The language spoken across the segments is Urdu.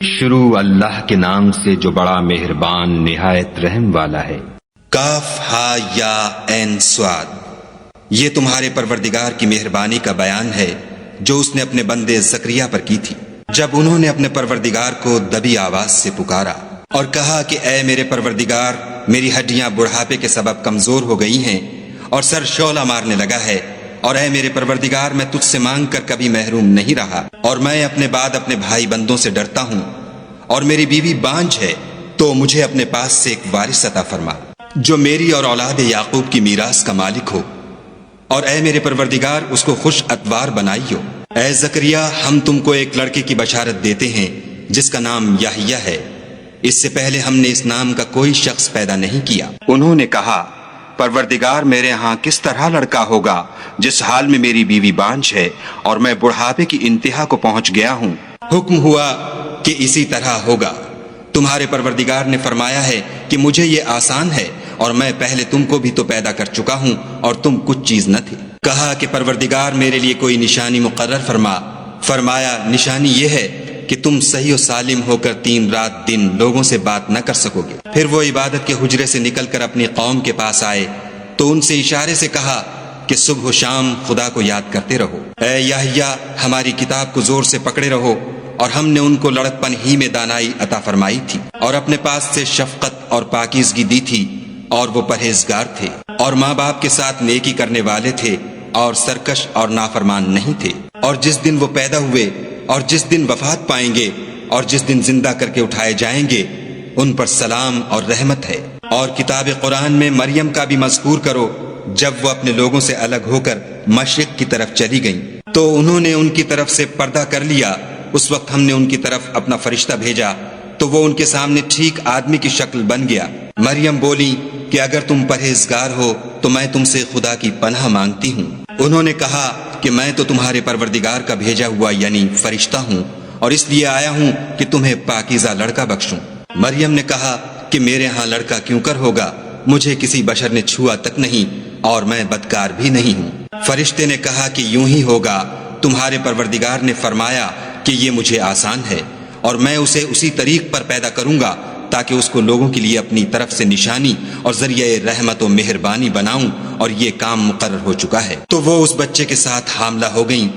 شروع اللہ کے نام سے جو بڑا مہربان نہایت رحم والا ہے۔ کاف ہا یا عین صاد، یہ تمہارے پروردگار کی مہربانی کا بیان ہے جو اس نے اپنے بندے زکریا پر کی تھی جب انہوں نے اپنے پروردگار کو دبی آواز سے پکارا اور کہا کہ اے میرے پروردگار، میری ہڈیاں بڑھاپے کے سبب کمزور ہو گئی ہیں اور سر شعلہ مارنے لگا ہے، اور اے میرے پروردگار میں تجھ سے مانگ کر کبھی محروم نہیں رہا، اور میں اپنے بعد اپنے بھائی بندوں سے ڈرتا ہوں، اور میری بیوی بانجھ ہے، تو مجھے اپنے پاس سے ایک وارث عطا فرما جو میری اور اولاد یعقوب کی میراث کا مالک ہو، اور اے میرے پروردگار اس کو خوش اتوار بنائیو۔ اے زکریا، ہم تم کو ایک لڑکے کی بشارت دیتے ہیں جس کا نام یحییٰ ہے، اس سے پہلے ہم نے اس نام کا کوئی شخص پیدا نہیں کیا۔ انہوں نے کہا، پروردگار، میرے ہاں کس طرح لڑکا ہوگا جس حال میں میری بیوی بانجھ ہے اور میں بڑھاپے کی انتہا کو پہنچ گیا ہوں؟ حکم ہوا کہ اسی طرح ہوگا۔ تمہارے پروردگار نے فرمایا ہے کہ مجھے یہ آسان ہے، اور میں پہلے تم کو بھی تو پیدا کر چکا ہوں اور تم کچھ چیز نہ تھے۔ کہا کہ پروردگار میرے لیے کوئی نشانی مقرر فرما۔ فرمایا، نشانی یہ ہے کہ تم صحیح و سالم ہو کر 3 رات دن لوگوں سے بات نہ کر سکو گے۔ پھر وہ عبادت کے حجرے سے نکل کر اپنی قوم کے پاس آئے تو ان سے اشارے سے کہا کہ صبح و شام خدا کو یاد کرتے رہو۔ اے یحییٰ، ہماری کتاب کو زور سے پکڑے رہو، اور ہم نے ان کو لڑکپن ہی میں دانائی عطا فرمائی تھی، اور اپنے پاس سے شفقت اور پاکیزگی دی تھی، اور وہ پرہیزگار تھے، اور ماں باپ کے ساتھ نیکی کرنے والے تھے، اور سرکش اور نافرمان نہیں تھے۔ اور جس دن وہ پیدا ہوئے، اور جس دن وفات پائیں گے، اور جس دن زندہ کر کے اٹھائے جائیں گے، ان پر سلام اور رحمت ہے۔ اور کتاب قرآن میں مریم کا بھی مذکور کرو، جب وہ اپنے لوگوں سے الگ ہو کر مشرق کی طرف چلی گئیں تو انہوں نے ان کی طرف سے پردہ کر لیا۔ اس وقت ہم نے ان کی طرف اپنا فرشتہ بھیجا تو وہ ان کے سامنے ٹھیک آدمی کی شکل بن گیا۔ مریم بولی کہ اگر تم پرہیزگار ہو تو میں تم سے خدا کی پناہ مانگتی ہوں۔ انہوں نے کہا کہ میں تو تمہارے پروردگار کا بھیجا ہوا یعنی فرشتہ ہوں، اور اس لیے آیا ہوں کہ تمہیں پاکیزہ لڑکا بخشوں۔ مریم نے کہا کہ میرے ہاں لڑکا کیوں کر ہوگا، مجھے کسی بشر نے چھوا تک نہیں، اور میں بدکار بھی نہیں ہوں۔ فرشتے نے کہا کہ یوں ہی ہوگا، تمہارے پروردگار نے فرمایا کہ یہ مجھے آسان ہے، اور میں اسے اسی طریق پر پیدا کروں گا تاکہ اس کو لوگوں کے لیے اپنی طرف سے نشانی اور ذریعہ رحمت و مہربانی بناؤں، اور یہ کام مقرر ہو چکا ہے۔ تو وہ اس بچے کے ساتھ حاملہ ہو گئیں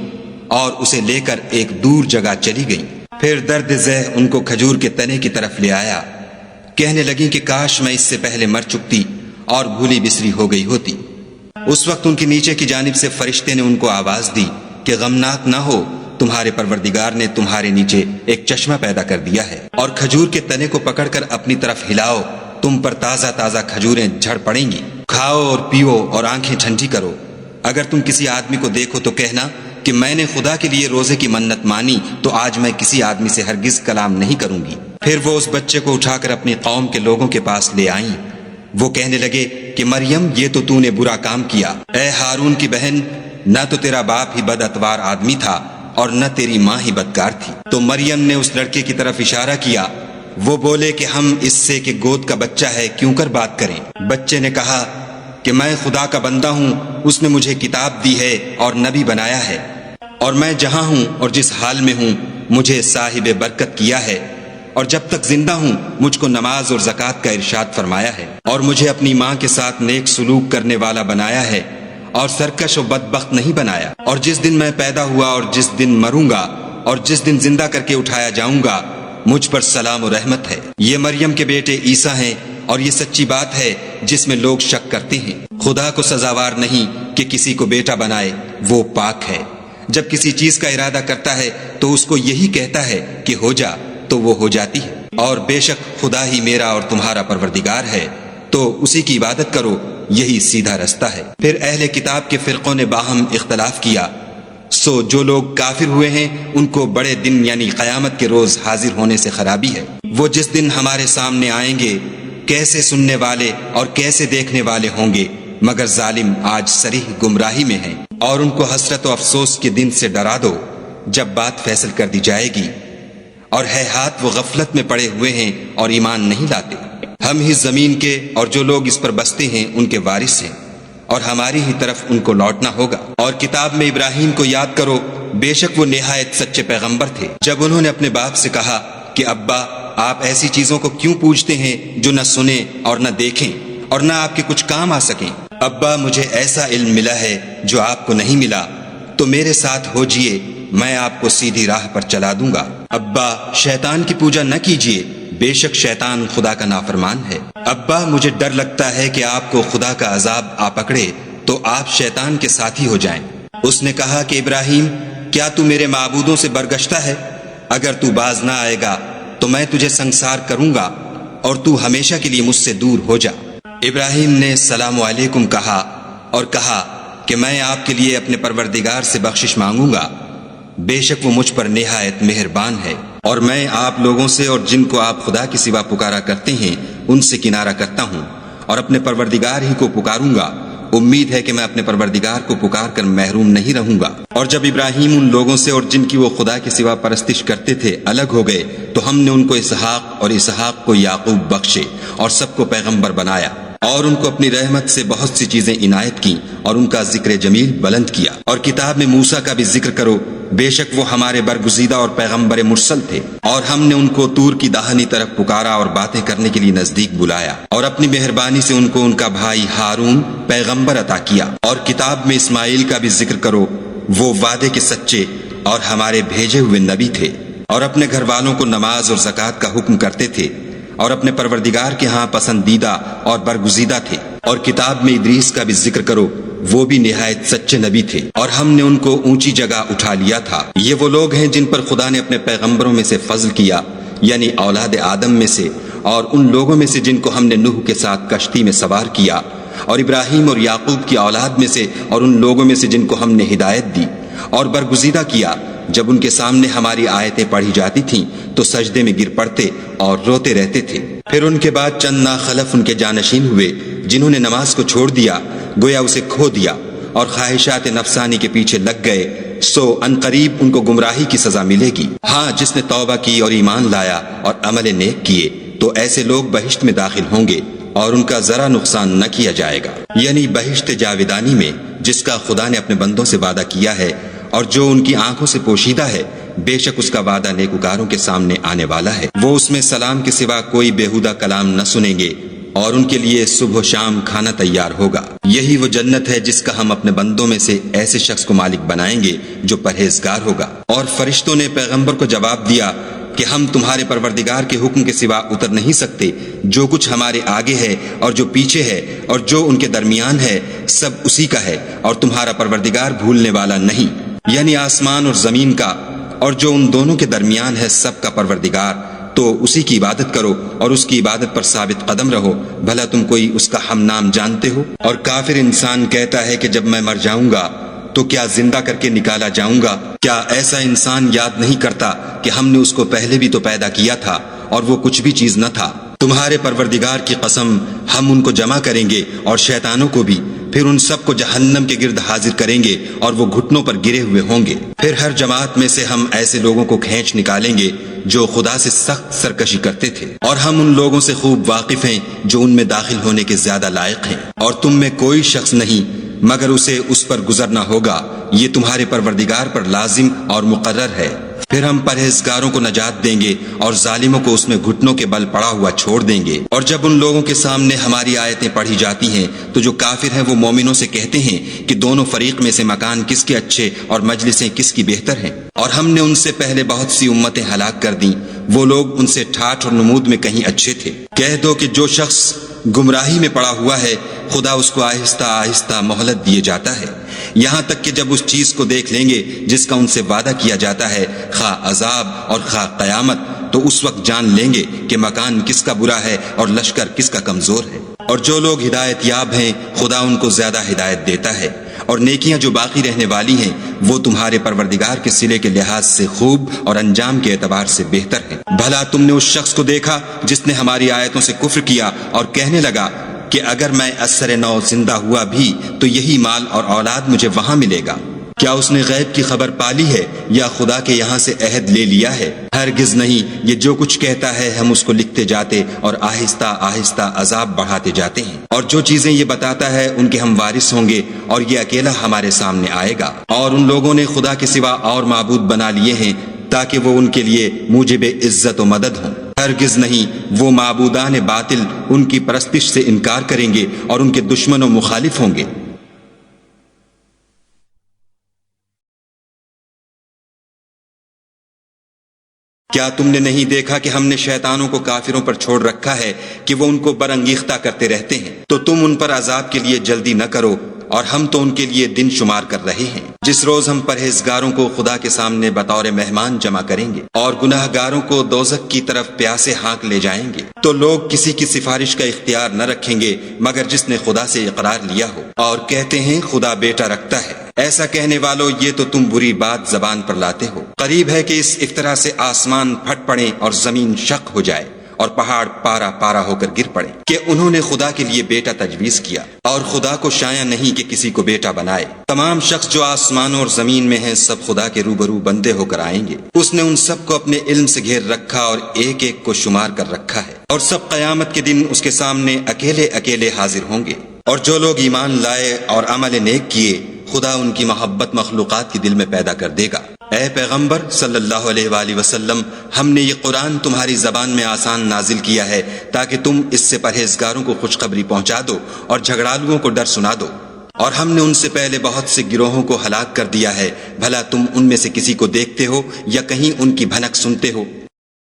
اور اسے لے کر ایک دور جگہ چلی گئیں۔ پھر درد ذہ ان کو کھجور کے تنے کی طرف لے آیا، کہنے لگیں کہ کاش میں اس سے پہلے مر چکتی اور بھولی بسری ہو گئی ہوتی۔ اس وقت ان کے نیچے کی جانب سے فرشتے نے ان کو آواز دی کہ غمناک نہ ہو، تمہارے پروردگار نے تمہارے نیچے ایک چشمہ پیدا کر دیا ہے، اور کھجور کے تنے کو پکڑ کر اپنی طرف ہلاؤ، تم پر تازہ تازہ کھجوریں جھڑ پڑیں گی، کھاؤ اور پیو اور آنکھیں ٹھنڈی کرو۔ اگر تم کسی آدمی کو دیکھو تو کہنا کہ میں نے خدا کے لیے روزے کی منت مانی، تو آج میں کسی آدمی سے ہرگز کلام نہیں کروں گی۔ پھر وہ اس بچے کو اٹھا کر اپنی قوم کے لوگوں کے پاس لے آئیں۔ وہ کہنے لگے کہ مریم، یہ تو نے برا کام کیا۔ اے ہارون کی بہن، نہ تو تیرا باپ ہی بد اتوار آدمی تھا اور نہ تیری ماں ہی بدکار تھی۔ تو مریم نے اس لڑکے کی طرف اشارہ کیا۔ وہ بولے کہ ہم اس سے کہ گود کا بچہ ہے کیوں کر بات کریں۔ بچے نے کہا کہ میں خدا کا بندہ ہوں، اس نے مجھے کتاب دی ہے اور نبی بنایا ہے، اور میں جہاں ہوں اور جس حال میں ہوں مجھے صاحب برکت کیا ہے، اور جب تک زندہ ہوں مجھ کو نماز اور زکوٰۃ کا ارشاد فرمایا ہے، اور مجھے اپنی ماں کے ساتھ نیک سلوک کرنے والا بنایا ہے، اور سرکش و بدبخت نہیں بنایا۔ اور جس دن میں پیدا ہوا اور جس دن مروں گا اور جس دن زندہ کر کے اٹھایا جاؤں گا، مجھ پر سلام و رحمت ہے۔ یہ مریم کے بیٹے عیسیٰ ہیں، اور یہ سچی بات ہے جس میں لوگ شک کرتے ہیں۔ خدا کو سزاوار نہیں کہ کسی کو بیٹا بنائے، وہ پاک ہے۔ جب کسی چیز کا ارادہ کرتا ہے تو اس کو یہی کہتا ہے کہ ہو جا، تو وہ ہو جاتی ہے۔ اور بے شک خدا ہی میرا اور تمہارا پروردگار ہے، تو اسی کی عبادت کرو، یہی سیدھا رستہ ہے۔ پھر اہل کتاب کے فرقوں نے باہم اختلاف کیا، سو جو لوگ کافر ہوئے ہیں ان کو بڑے دن یعنی قیامت کے روز حاضر ہونے سے خرابی ہے۔ وہ جس دن ہمارے سامنے آئیں گے کیسے سننے والے اور کیسے دیکھنے والے ہوں گے، مگر ظالم آج صریح گمراہی میں ہیں۔ اور ان کو حسرت و افسوس کے دن سے ڈرا دو جب بات فیصل کر دی جائے گی، اور ہے ہاتھ وہ غفلت میں پڑے ہوئے ہیں اور ایمان نہیں لاتے۔ ہم ہی زمین کے اور جو لوگ اس پر بستے ہیں ان کے وارث ہیں، اور ہماری ہی طرف ان کو لوٹنا ہوگا۔ اور کتاب میں ابراہیم کو یاد کرو، بے شک وہ نہایت سچے پیغمبر تھے۔ جب انہوں نے اپنے باپ سے کہا کہ ابا آپ ایسی چیزوں کو کیوں پوجتے ہیں جو نہ سنیں اور نہ دیکھیں اور نہ آپ کے کچھ کام آ سکیں؟ ابا مجھے ایسا علم ملا ہے جو آپ کو نہیں ملا، تو میرے ساتھ ہو جئے، میں آپ کو سیدھی راہ پر چلا دوں گا۔ ابا شیطان کی پوجا نہ کیجیے، بے شک شیطان خدا کا نافرمان ہے۔ ابا مجھے ڈر لگتا ہے کہ آپ کو خدا کا عذاب آ پکڑے تو آپ شیطان کے ساتھی ہو جائیں۔ اس نے کہا کہ ابراہیم، کیا تو میرے معبودوں سے برگشتہ ہے؟ اگر تو باز نہ آئے گا تو میں تجھے سنسار کروں گا اور تو ہمیشہ کے لیے مجھ سے دور ہو جا۔ ابراہیم نے السلام علیکم کہا اور کہا کہ میں آپ کے لیے اپنے پروردگار سے بخشش مانگوں گا، بے شک وہ مجھ پر نہایت مہربان ہے، اور میں آپ لوگوں سے اور جن کو آپ خدا کے سوا پکارا کرتے ہیں ان سے کنارہ کرتا ہوں اور اپنے پروردگار ہی کو پکاروں گا۔ امید ہے کہ میں اپنے پروردگار کو پکار کر محروم نہیں رہوں گا۔ اور جب ابراہیم ان لوگوں سے اور جن کی وہ خدا کے سوا پرستش کرتے تھے الگ ہو گئے تو ہم نے ان کو اسحاق اور اسحاق کو یعقوب بخشے اور سب کو پیغمبر بنایا، اور ان کو اپنی رحمت سے بہت سی چیزیں عنایت کی اور ان کا ذکر جمیل بلند کیا۔ اور کتاب میں موسیٰ کا بھی ذکر کرو، بے شک وہ ہمارے برگزیدہ اور پیغمبر مرسل تھے، اور ہم نے ان کو طور کی داہنی طرف پکارا اور باتیں کرنے کے لیے نزدیک بلایا، اور اپنی مہربانی سے ان کو ان کا بھائی ہارون پیغمبر عطا کیا۔ اور کتاب میں اسماعیل کا بھی ذکر کرو، وہ وعدے کے سچے اور ہمارے بھیجے ہوئے نبی تھے، اور اپنے گھر والوں کو نماز اور زکوٰۃ کا حکم کرتے تھے، اور اپنے پروردگار کے ہاں پسندیدہ اور برگزیدہ تھے۔ اور کتاب میں ادریس کا بھی ذکر کرو، وہ بھی نہایت سچے نبی تھے، اور ہم نے ان کو اونچی جگہ اٹھا لیا تھا۔ یہ وہ لوگ ہیں جن پر خدا نے اپنے پیغمبروں میں سے فضل کیا، یعنی اولاد آدم میں سے، اور ان لوگوں میں سے جن کو ہم نے نوح کے ساتھ کشتی میں سوار کیا، اور ابراہیم اور یعقوب کی اولاد میں سے، اور ان لوگوں میں سے جن کو ہم نے ہدایت دی اور برگزیدہ کیا۔ جب ان کے سامنے ہماری آیتیں پڑھی جاتی تھیں تو سجدے میں گر پڑتے اور روتے رہتے تھے۔ پھر ان کے بعد چند ناخلف ان کے جانشین ہوئے جنہوں نے نماز کو چھوڑ دیا، گویا اسے کھو دیا، اور خواہشات نفسانی کے پیچھے لگ گئے، سو عنقریب ان کو گمراہی کی سزا ملے گی۔ ہاں، جس نے توبہ کی اور ایمان لایا اور عمل نیک کیے تو ایسے لوگ بہشت میں داخل ہوں گے اور ان کا ذرا نقصان نہ کیا جائے گا، یعنی بہشت جاودانی میں جس کا خدا نے اپنے بندوں سے وعدہ کیا ہے اور جو ان کی آنکھوں سے پوشیدہ ہے، بے شک اس کا وعدہ نیکوکاروں کے سامنے آنے والا ہے۔ وہ اس میں سلام کے سوا کوئی بیہودہ کلام نہ سنیں گے، اور ان کے لیے صبح و شام کھانا تیار ہوگا۔ یہی وہ جنت ہے جس کا ہم اپنے بندوں میں سے ایسے شخص کو مالک بنائیں گے جو پرہیزگار ہوگا۔ اور فرشتوں نے پیغمبر کو جواب دیا کہ ہم تمہارے پروردگار کے حکم کے سوا اتر نہیں سکتے، جو کچھ ہمارے آگے ہے اور جو پیچھے ہے اور جو ان کے درمیان ہے سب اسی کا ہے، اور تمہارا پروردگار بھولنے والا نہیں، یعنی آسمان اور زمین کا اور جو ان دونوں کے درمیان ہے سب کا پروردگار۔ تو اسی کی عبادت کرو اور اس کی عبادت پر ثابت قدم رہو، بھلا تم کوئی اس کا ہم نام جانتے ہو؟ اور کافر انسان کہتا ہے کہ جب میں مر جاؤں گا تو کیا زندہ کر کے نکالا جاؤں گا؟ کیا ایسا انسان یاد نہیں کرتا کہ ہم نے اس کو پہلے بھی تو پیدا کیا تھا اور وہ کچھ بھی چیز نہ تھا؟ تمہارے پروردگار کی قسم، ہم ان کو جمع کریں گے اور شیطانوں کو بھی، پھر ان سب کو جہنم کے گرد حاضر کریں گے اور وہ گھٹنوں پر گرے ہوئے ہوں گے۔ پھر ہر جماعت میں سے ہم ایسے لوگوں کو کھینچ نکالیں گے جو خدا سے سخت سرکشی کرتے تھے، اور ہم ان لوگوں سے خوب واقف ہیں جو ان میں داخل ہونے کے زیادہ لائق ہیں، اور تم میں کوئی شخص نہیں مگر اسے اس پر گزرنا ہوگا، یہ تمہارے پروردگار پر لازم اور مقرر ہے۔ پھر ہم پرہیزگاروں کو نجات دیں گے اور ظالموں کو اس میں گھٹنوں کے بل پڑا ہوا چھوڑ دیں گے۔ اور جب ان لوگوں کے سامنے ہماری آیتیں پڑھی جاتی ہیں تو جو کافر ہیں وہ مومنوں سے کہتے ہیں کہ دونوں فریق میں سے مکان کس کے اچھے اور مجلسیں کس کی بہتر ہیں، اور ہم نے ان سے پہلے بہت سی امتیں ہلاک کر دیں، وہ لوگ ان سے ٹھاٹھ اور نمود میں کہیں اچھے تھے۔ کہہ دو کہ جو شخص گمراہی میں پڑا ہوا ہے خدا اس کو آہستہ آہستہ مہلت دیے جاتا ہے، یہاں تک کہ جب اس چیز کو دیکھ لیں گے جس کا ان سے وعدہ کیا جاتا ہے، خواہ عذاب اور خواہ قیامت، تو اس وقت جان لیں گے کہ مکان کس کا برا ہے اور لشکر کس کا کمزور ہے۔ اور جو لوگ ہدایت یاب ہیں خدا ان کو زیادہ ہدایت دیتا ہے، اور نیکیاں جو باقی رہنے والی ہیں وہ تمہارے پروردگار کے صلے کے لحاظ سے خوب اور انجام کے اعتبار سے بہتر ہیں۔ بھلا تم نے اس شخص کو دیکھا جس نے ہماری آیتوں سے کفر کیا اور کہنے لگا کہ اگر میں اثر نو زندہ ہوا بھی تو یہی مال اور اولاد مجھے وہاں ملے گا؟ کیا اس نے غیب کی خبر پالی ہے یا خدا کے یہاں سے عہد لے لیا ہے؟ ہرگز نہیں، یہ جو کچھ کہتا ہے ہم اس کو لکھتے جاتے اور آہستہ آہستہ عذاب بڑھاتے جاتے ہیں، اور جو چیزیں یہ بتاتا ہے ان کے ہم وارث ہوں گے، اور یہ اکیلا ہمارے سامنے آئے گا۔ اور ان لوگوں نے خدا کے سوا اور معبود بنا لیے ہیں تاکہ وہ ان کے لیے موجب عزت و مدد ہوں۔ ہرگز نہیں، وہ معبودان باطل ان کی پرستش سے انکار کریں گے اور ان کے دشمن و مخالف ہوں گے۔ کیا تم نے نہیں دیکھا کہ ہم نے شیطانوں کو کافروں پر چھوڑ رکھا ہے کہ وہ ان کو برانگیختہ کرتے رہتے ہیں؟ تو تم ان پر عذاب کے لیے جلدی نہ کرو، اور ہم تو ان کے لیے دن شمار کر رہے ہیں، جس روز ہم پرہیزگاروں کو خدا کے سامنے بطور مہمان جمع کریں گے اور گناہ گاروں کو دوزخ کی طرف پیاسے ہانک لے جائیں گے۔ تو لوگ کسی کی سفارش کا اختیار نہ رکھیں گے مگر جس نے خدا سے اقرار لیا ہو، اور کہتے ہیں خدا بیٹا رکھتا ہے۔ ایسا کہنے والوں، یہ تو تم بری بات زبان پر لاتے ہو۔ قریب ہے کہ اس افطرا سے آسمان پھٹ پڑیں اور زمین شق ہو جائے اور پہاڑ پارا پارا ہو کر گر پڑے کہ انہوں نے خدا کے لیے بیٹا تجویز کیا، اور خدا کو شایع نہیں کہ کسی کو بیٹا بنائے۔ تمام شخص جو آسمانوں اور زمین میں ہیں سب خدا کے روبرو بندے ہو کر آئیں گے۔ اس نے ان سب کو اپنے علم سے گھیر رکھا اور ایک ایک کو شمار کر رکھا ہے، اور سب قیامت کے دن اس کے سامنے اکیلے اکیلے حاضر ہوں گے۔ اور جو لوگ ایمان لائے اور عمل نیک کیے، خدا ان کی محبت مخلوقات کے دل میں پیدا کر دے گا۔ اے پیغمبر صلی اللہ علیہ وآلہ وسلم، ہم نے یہ قرآن تمہاری زبان میں آسان نازل کیا ہے تاکہ تم اس سے پرہیزگاروں کو خوشخبری پہنچا دو اور جھگڑالوؤں کو ڈر سنا دو۔ اور ہم نے ان سے پہلے بہت سے گروہوں کو ہلاک کر دیا ہے، بھلا تم ان میں سے کسی کو دیکھتے ہو یا کہیں ان کی بھنک سنتے ہو؟